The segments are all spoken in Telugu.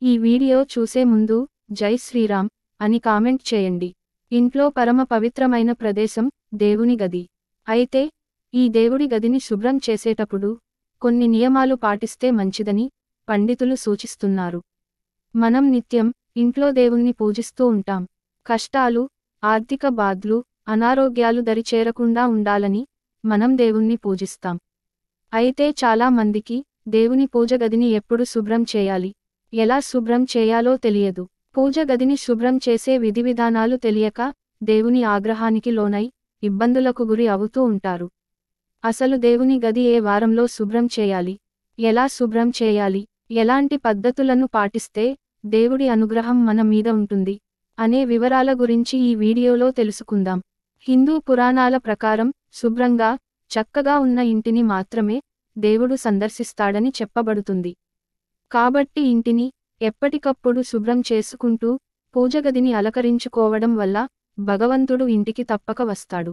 ఈ వీడియో చూసే ముందు జై శ్రీరామ్ అని కామెంట్ చేయండి. ఇంట్లో పరమ పవిత్రమైన ప్రదేశం దేవుని గది. అయితే ఈ దేవుడి గదిని శుభ్రం చేసేటప్పుడు కొన్ని నియమాలు పాటిస్తే మంచిదని పండితులు సూచిస్తున్నారు. మనం నిత్యం ఇంట్లో దేవుణ్ణి పూజిస్తూ ఉంటాం. కష్టాలు, ఆర్థిక బాధలు, అనారోగ్యాలు దరిచేరకుండా ఉండాలని మనం దేవుణ్ణి పూజిస్తాం. అయితే చాలా మందికి దేవుని పూజ గదిని ఎప్పుడు శుభ్రం చేయాలి, ఎలా శుభ్రం చేయాలో తెలియదు. పూజ గదిని శుభ్రం చేసే విధివిధానాలు తెలియక దేవుని ఆగ్రహానికి లోనై ఇబ్బందులకు గురి అవుతూ ఉంటారు. అసలు దేవుని గది ఏ వారంలో శుభ్రం చేయాలి, ఎలా శుభ్రం చేయాలి, ఎలాంటి పద్ధతులను పాటిస్తే దేవుడి అనుగ్రహం మన మీద ఉంటుంది అనే వివరాల గురించి ఈ వీడియోలో తెలుసుకుందాం. హిందూ పురాణాల ప్రకారం శుభ్రంగా, చక్కగా ఉన్న ఇంటిని మాత్రమే దేవుడు సందర్శిస్తాడని చెప్పబడుతుంది. కాబట్టి ఇంటిని ఎప్పటికప్పుడు శుభ్రం చేసుకుంటూ పూజగదిని అలంకరించుకోవడం వల్ల భగవంతుడు ఇంటికి తప్పక వస్తాడు.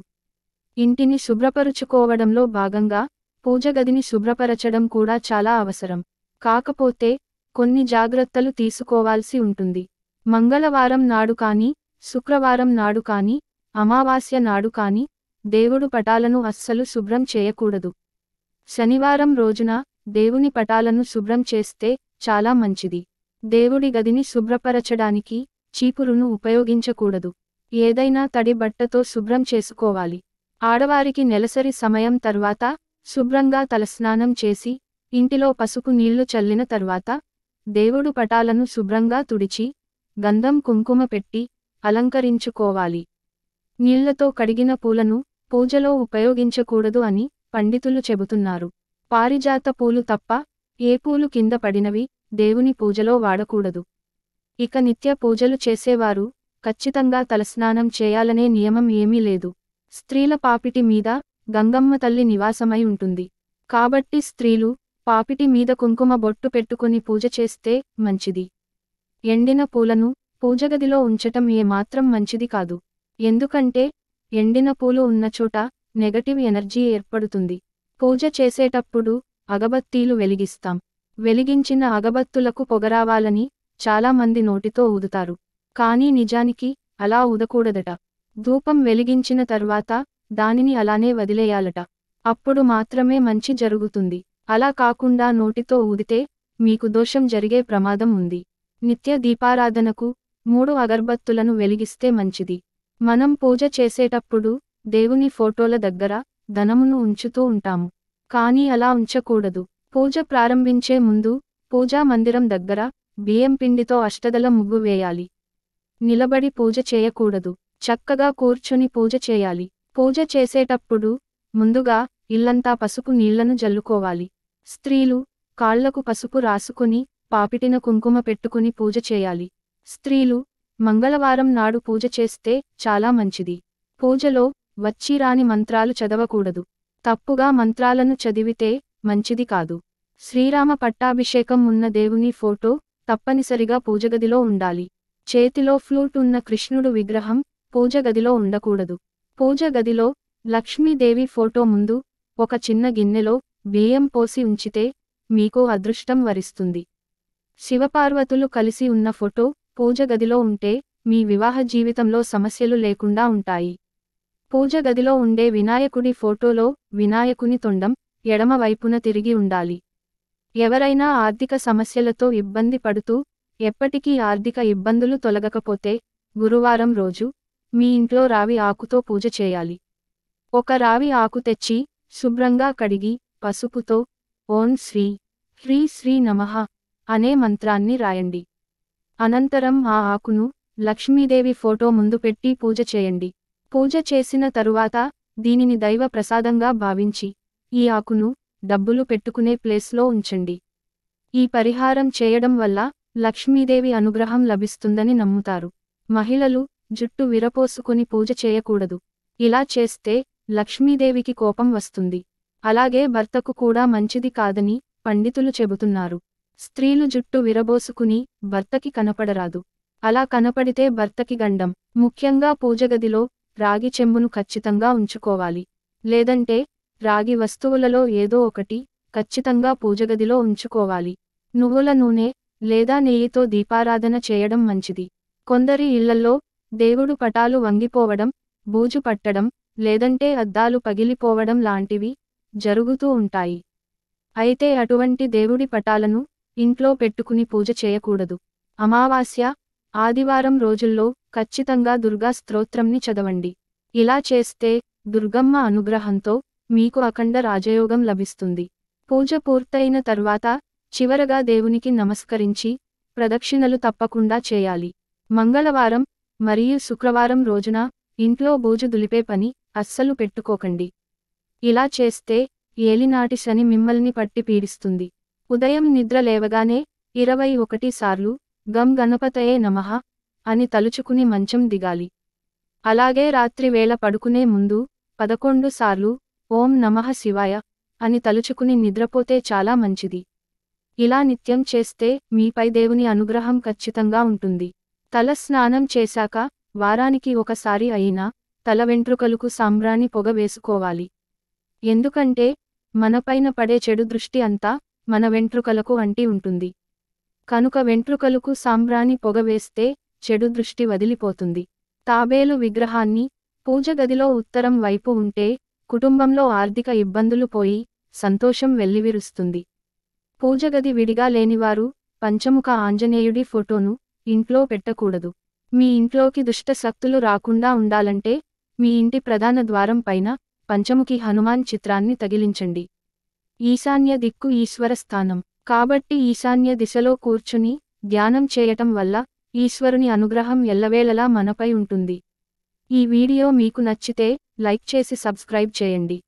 ఇంటిని శుభ్రపరుచుకోవడంలో భాగంగా పూజగదిని శుభ్రపరచడం కూడా చాలా అవసరం. కాకపోతే కొన్ని జాగ్రత్తలు తీసుకోవాల్సి ఉంటుంది. మంగళవారం నాడు కానీ, శుక్రవారం నాడు కానీ, అమావాస్య నాడు కానీ దేవుడు పటాలను అస్సలు శుభ్రం చేయకూడదు. శనివారం రోజున దేవుని పటాలను శుభ్రం చేస్తే చాలా మంచిది. దేవుడి గదిని శుభ్రపరచడానికి చీపురును ఉపయోగించకూడదు. ఏదైనా తడి బట్టతో శుభ్రం చేసుకోవాలి. ఆడవారికి నెలసరి సమయం తర్వాత శుభ్రంగా తలస్నానం చేసి ఇంటిలో పసుపు నీళ్లు చల్లిన తర్వాత దేవుడు పటాలను శుభ్రంగా తుడిచి గంధం కుంకుమ పెట్టి అలంకరించుకోవాలి. నీళ్లతో కడిగిన పూలను పూజలో ఉపయోగించకూడదు అని పండితులు చెబుతున్నారు. పారిజాత పూలు తప్ప ఏ పూలు కింద పడినవి దేవుని పూజలో వాడకూడదు. ఇక నిత్య పూజలు చేసేవారు ఖచ్చితంగా తలస్నానం చేయాలనే నియమం ఏమీ లేదు. స్త్రీల పాపిటి మీద గంగమ్మ తల్లి నివాసమై ఉంటుంది. కాబట్టి స్త్రీలు పాపిటి మీద కుంకుమ బొట్టు పెట్టుకుని పూజ చేస్తే మంచిది. ఎండిన పూలను పూజగదిలో ఉంచటం ఏమాత్రం మంచిది కాదు. ఎందుకంటే ఎండిన పూలు ఉన్నచోట నెగటివ్ ఎనర్జీ ఏర్పడుతుంది. పూజ చేసేటప్పుడు అగబత్తీలు వెలిగిస్తాం. వెలిగించిన అగబత్తులకు పొగరావాలని చాలా మంది నోటితో ఊదుతారు. కానీ నిజానికి అలా ఊదకూడదట. ధూపం వెలిగించిన తర్వాత దానిని అలానే వదిలేయాలట. అప్పుడు మాత్రమే మంచి జరుగుతుంది. అలా కాకుండా నోటితో ఊదితే మీకు దోషం జరిగే ప్రమాదం ఉంది. నిత్య దీపారాధనకు 3 అగర్బత్తులను వెలిగిస్తే మంచిది. మనం పూజ చేసేటప్పుడు దేవుని ఫోటోల దగ్గర ధనమును ఉంచుతూ ఉంటాము. కానీ అలా ఉంచకూడదు. పూజ ప్రారంభించే ముందు పూజా మందిరం దగ్గర బియ్యం పిండితో అష్టదళ ముగ్గు వేయాలి. నిలబడి పూజ చేయకూడదు. చక్కగా కూర్చొని పూజ చేయాలి. పూజ చేసేటప్పుడు ముందుగా ఇల్లంతా పసుపు నీళ్లను జల్లుకోవాలి. స్త్రీలు కాళ్లకు పసుపు రాసుకుని పాపిటిన కుంకుమ పెట్టుకుని పూజ చేయాలి. స్త్రీలు మంగళవారం నాడు పూజ చేస్తే చాలా మంచిది. పూజలో వచ్చిరాని మంత్రాలు చదవకూడదు. తప్పుగా మంత్రాలను చదివితే మంచిది కాదు. శ్రీరామ పట్టాభిషేకం ఉన్న దేవుని ఫోటో తప్పనిసరిగా పూజగదిలో ఉండాలి. చేతిలో ఫ్లూట్ ఉన్న కృష్ణుడు విగ్రహం పూజగదిలో ఉండకూడదు. పూజగదిలో లక్ష్మీదేవి ఫోటో ముందు ఒక చిన్న గిన్నెలో బియ్యం పోసి ఉంచితే మీకు అదృష్టం వరిస్తుంది. శివపార్వతులు కలిసి ఉన్న ఫోటో పూజగదిలో ఉంటే మీ వివాహ జీవితంలో సమస్యలు లేకుండా ఉంటాయి. పూజగదిలో ఉండే వినాయకుడి ఫోటోలో వినాయకుని తొండం ఎడమ వైపున తిరిగి ఉండాలి. ఎవరైనా ఆర్థిక సమస్యలతో ఇబ్బంది పడుతూ ఎప్పటికీ ఆర్థిక ఇబ్బందులు తొలగకపోతే గురువారం రోజు మీ ఇంట్లో రావి ఆకుతో పూజ చేయాలి. ఒక రావి ఆకు తెచ్చి శుభ్రంగా కడిగి పసుపుతో ఓం శ్రీ హ్రీ శ్రీ నమః అనే మంత్రాన్ని రాయండి. అనంతరం ఆ ఆకును లక్ష్మీదేవి ఫోటో ముందు పెట్టి పూజ చేయండి. పూజ చేసిన తరువాత దీనిని దైవ ప్రసాదంగా భావించి ఈ ఆకును డబ్బులు పెట్టుకునే ప్లేస్లో ఉంచండి. ఈ పరిహారం చేయడం వల్ల లక్ష్మీదేవి అనుగ్రహం లభిస్తుందని నమ్ముతారు. మహిళలు జుట్టు విరపోసుకుని పూజ చేయకూడదు. ఇలా చేస్తే లక్ష్మీదేవికి కోపం వస్తుంది. అలాగే భర్తకు కూడా మంచిది కాదని పండితులు చెబుతున్నారు. స్త్రీలు జుట్టు విరబోసుకుని భర్తకి కనపడరాదు. అలా కనపడితే భర్తకి గండం. ముఖ్యంగా పూజగదిలో రాగి చెంబును ఖచ్చితంగా ఉంచుకోవాలి. లేదంటే రాగి వస్తువులలో ఏదో ఒకటి ఖచ్చితంగా పూజగదిలో ఉంచుకోవాలి. నువ్వుల నూనె, లేదా నెయ్యితో దీపారాధన చేయడం మంచిది. కొందరి ఇళ్లల్లో దేవుడు పటాలు వంగిపోవడం, బూజు పట్టడం, లేదంటే అద్దాలు పగిలిపోవడం లాంటివి జరుగుతూ ఉంటాయి. అయితే అటువంటి దేవుడి పటాలను ఇంట్లో పెట్టుకుని పూజ చేయకూడదు. అమావాస్య, ఆదివారం రోజుల్లో ఖచ్చితంగా దుర్గా స్తోత్రంని చదవండి. ఇలా చేస్తే దుర్గమ్మ అనుగ్రహంతో మీకు అఖండ రాజయోగం లభిస్తుంది. పూజ పూర్తయిన తర్వాత చివరగా దేవునికి నమస్కరించి ప్రదక్షిణలు తప్పకుండా చేయాలి. మంగళవారం మరియు శుక్రవారం రోజున ఇంట్లో బూజు దులిపే పని అస్సలు పెట్టుకోకండి. ఇలా చేస్తే ఏలినాటి శని మిమ్మల్ని పట్టి పీడిస్తుంది. ఉదయం నిద్ర లేవగానే 21 సార్లు గం గణపతయే నమః అని తలుచుకుని మంచం దిగాలి. అలాగే రాత్రి వేళ పడుకునే ముందు 11 సార్లు ఓం నమః శివాయ అని తలుచుకుని నిద్రపోతే చాలా మంచిది. ఇలా నిత్యం చేస్తే మీపై దేవుని అనుగ్రహం ఖచ్చితంగా ఉంటుంది. తల స్నానం చేశాక వారానికి ఒకసారి అయినా తల వెంట్రుకలకు సాంబ్రాణి పొగ వేసుకోవాలి. ఎందుకంటే మనపైన పడే చెడు దృష్టి అంతా మన వెంట్రుకలకు అంటి ఉంటుంది. కనుక వెంట్రుకలకు సాంబ్రాణి పొగ వేస్తే చెడు దృష్టి వదిలిపోతుంది. తాబేలు విగ్రహాన్ని పూజ గదిలో ఉత్తరం వైపు ఉంటే కుటుంబంలో ఆర్థిక ఇబ్బందులు పోయి సంతోషం వెల్లివిరుస్తుంది. పూజగది విడిగా లేనివారు పంచముఖ ఆంజనేయుడి ఫోటోను ఇంట్లో పెట్టకూడదు. మీ ఇంట్లోకి దుష్ట శక్తులు రాకుండా ఉండాలంటే మీ ఇంటి ప్రధాన ద్వారం పైన పంచముఖి హనుమాన్ చిత్రాన్ని తగిలించండి. ఈశాన్య దిక్కు ఈశ్వర స్థానం కాబట్టి ఈశాన్య దిశలో కూర్చుని ధ్యానం చేయటం వల్ల ఈశ్వరుని అనుగ్రహం ఎల్లవేళలా మనపై ఉంటుంది. ఈ వీడియో మీకు నచ్చితే లైక్ చేసి సబ్స్క్రైబ్ చేయండి.